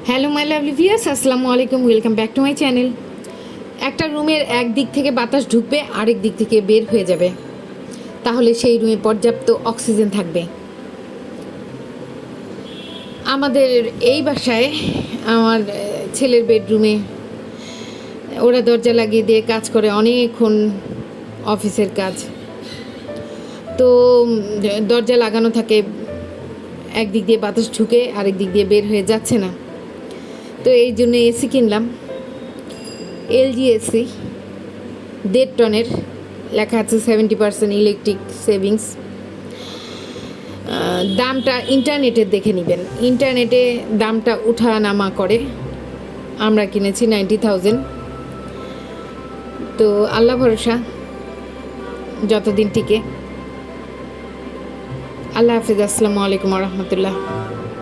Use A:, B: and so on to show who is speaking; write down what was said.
A: Hello my lovely viewers, আসসালামু আলাইকুম, welcome back to my channel. একটা রুমের এক দিক থেকে বাতাস ঢুকবে, আরেক দিক থেকে বের হয়ে যাবে, তাহলে সেই রুমে পর্যাপ্ত অক্সিজেন থাকবে। আমাদের এই বাসায় আমার ছেলের বেডরুমে ওরা দরজা লাগিয়ে দিয়ে কাজ করে অনেকক্ষণ, অফিসের কাজ। তো দরজা লাগানো থাকে, একদিক দিয়ে বাতাস ঢুকে আরেক দিক দিয়ে বের হয়ে যাচ্ছে না। তো এই জন্য এসি কিনলাম, এলজি এসি 1.5 টনের, লেখা আছে 70% ইলেকট্রিক সেভিংস। দামটা ইন্টারনেটে দেখে নেবেন, ইন্টারনেটে দামটা উঠা নামা করে। আমরা কিনেছি 90,000। তো আল্লাহ ভরসা, যতদিন টিকে। আল্লাহ হাফিজ, আসসালামু আলাইকুম রহমতুল্লাহ।